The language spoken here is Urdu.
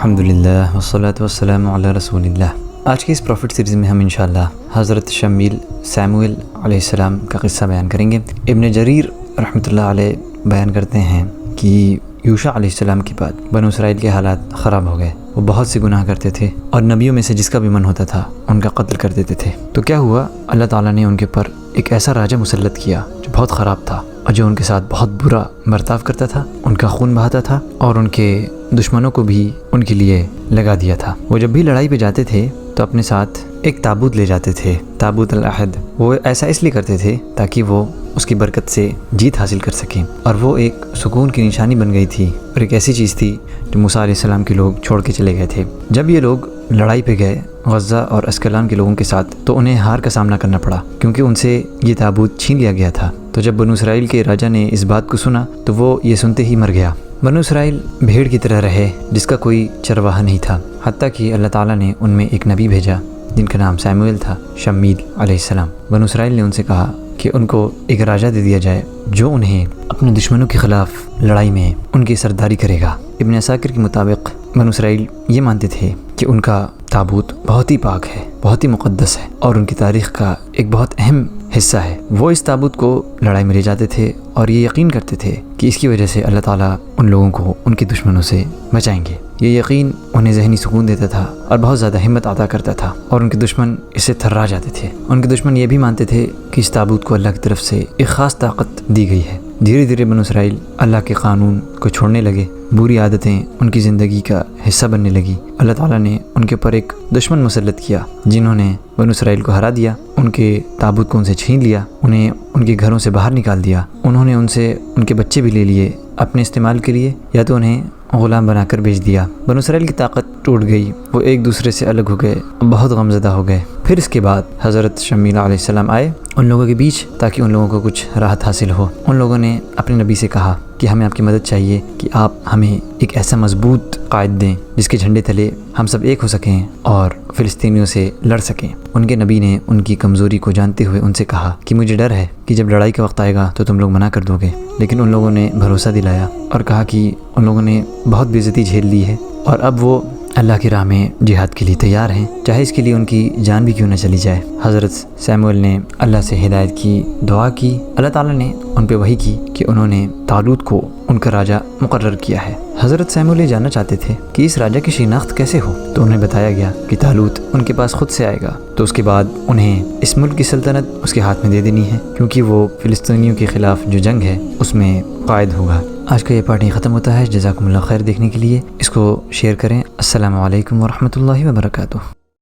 الحمدللہ والصلاة والسلام علی رسول اللہ۔ آج کی اس پروفٹ سیریز میں ہم انشاءاللہ حضرت شمیل سیموئل علیہ السلام کا قصہ بیان کریں گے۔ ابن جریر رحمۃ اللہ علیہ بیان کرتے ہیں کہ یوشع علیہ السلام کے بعد بنو اسرائیل کے حالات خراب ہو گئے۔ وہ بہت سے گناہ کرتے تھے اور نبیوں میں سے جس کا بھی من ہوتا تھا ان کا قتل کر دیتے تھے۔ تو کیا ہوا، اللہ تعالیٰ نے ان کے پر ایک ایسا راجہ مسلط کیا جو بہت خراب تھا اور جو ان کے ساتھ بہت برا برتاؤ کرتا تھا، ان کا خون بہاتا تھا اور ان کے دشمنوں کو بھی ان کے لیے لگا دیا تھا۔ وہ جب بھی لڑائی پہ جاتے تھے تو اپنے ساتھ ایک تابوت لے جاتے تھے، تابوت العہد۔ وہ ایسا اس لیے کرتے تھے تاکہ وہ اس کی برکت سے جیت حاصل کر سکیں، اور وہ ایک سکون کی نشانی بن گئی تھی اور ایک ایسی چیز تھی جو موسیٰ علیہ السلام کے لوگ چھوڑ کے چلے گئے تھے۔ جب یہ لوگ لڑائی پہ گئے غزہ اور اسکلان کے لوگوں کے ساتھ تو انہیں ہار کا سامنا کرنا پڑا، کیونکہ ان سے یہ تابوت چھین لیا گیا تھا۔ تو جب بنو اسرائیل کے راجہ نے اس بات کو سنا تو وہ یہ سنتے ہی مر گیا۔ بنو اسرائیل بھیڑ کی طرح رہے جس کا کوئی چرواہا نہیں تھا، حتیٰ کہ اللہ تعالیٰ نے ان میں ایک نبی بھیجا جن کا نام سیموئل تھا، شمیل علیہ السلام۔ بنو اسرائیل نے ان سے کہا کہ ان کو ایک راجہ دے دیا جائے جو انہیں اپنے دشمنوں کے خلاف لڑائی میں ان کی سرداری کرے گا۔ ابن عساکر کے مطابق بنو اسرائیل یہ مانتے تھے کہ ان کا تابوت بہت ہی پاک ہے، بہت ہی مقدس ہے اور ان کی تاریخ کا ایک بہت اہم حصہ ہے۔ وہ اس تابوت کو لڑائی میں لے جاتے تھے اور یہ یقین کرتے تھے کہ اس کی وجہ سے اللہ تعالیٰ ان لوگوں کو ان کے دشمنوں سے بچائیں گے۔ یہ یقین انہیں ذہنی سکون دیتا تھا اور بہت زیادہ ہمت عطا کرتا تھا، اور ان کے دشمن اس سے تھرا جاتے تھے۔ ان کے دشمن یہ بھی مانتے تھے کہ اس تابوت کو اللہ کی طرف سے ایک خاص طاقت دی گئی ہے۔ دھیرے دھیرے بنو اسرائیل اللہ کے قانون کو چھوڑنے لگے، بری عادتیں ان کی زندگی کا حصہ بننے لگی۔ اللہ تعالیٰ نے ان کے اوپر ایک دشمن مسلط کیا جنہوں نے بنو اسرائیل کو ہرا دیا، ان کے تابوت کو ان سے چھین لیا، انہیں ان کے گھروں سے باہر نکال دیا۔ انہوں نے ان سے ان کے بچے بھی لے لیے اپنے استعمال کے لیے، یا تو انہیں غلام بنا کر بیچ دیا۔ بنو اسرائیل کی طاقت ٹوٹ گئی، وہ ایک دوسرے سے الگ ہو گئے، بہت غمزدہ ہو گئے۔ پھر اس کے بعد حضرت شمیل علیہ السلام آئے ان لوگوں کے بیچ تاکہ ان لوگوں کو کچھ راحت حاصل ہو۔ ان لوگوں نے اپنے نبی سے کہا کہ ہمیں آپ کی مدد چاہیے کہ آپ ہمیں ایک ایسا مضبوط قائد دیں جس کے جھنڈے تلے ہم سب ایک ہو سکیں اور فلسطینیوں سے لڑ سکیں۔ ان کے نبی نے ان کی کمزوری کو جانتے ہوئے ان سے کہا کہ مجھے ڈر ہے کہ جب لڑائی کا وقت آئے گا تو تم لوگ منع کر دو گے، لیکن ان لوگوں نے بھروسہ دلایا اور کہا کہ ان لوگوں نے بہت بے عزتی جھیل لی ہے اور اب وہ اللہ کی راہ میں جہاد کے لیے تیار ہیں، چاہے اس کے لیے ان کی جان بھی کیوں نہ چلی جائے۔ حضرت سیموئل نے اللہ سے ہدایت کی دعا کی، اللہ تعالیٰ نے ان پہ وحی کی کہ انہوں نے طالوت کو ان کا راجہ مقرر کیا ہے۔ حضرت سیموئل یہ جاننا چاہتے تھے کہ اس راجہ کی شناخت کیسے ہو، تو انہیں بتایا گیا کہ طالوت ان کے پاس خود سے آئے گا، تو اس کے بعد انہیں اس ملک کی سلطنت اس کے ہاتھ میں دے دینی ہے، کیونکہ وہ فلسطینیوں کے خلاف جو جنگ ہے اس میں قائد ہوگا۔ آج کا یہ پارٹ یہیں ختم ہوتا ہے۔ جزاکم اللہ خیر دیکھنے کے لیے اس کو شیئر کریں۔ السلام علیکم ورحمۃ اللہ وبرکاتہ۔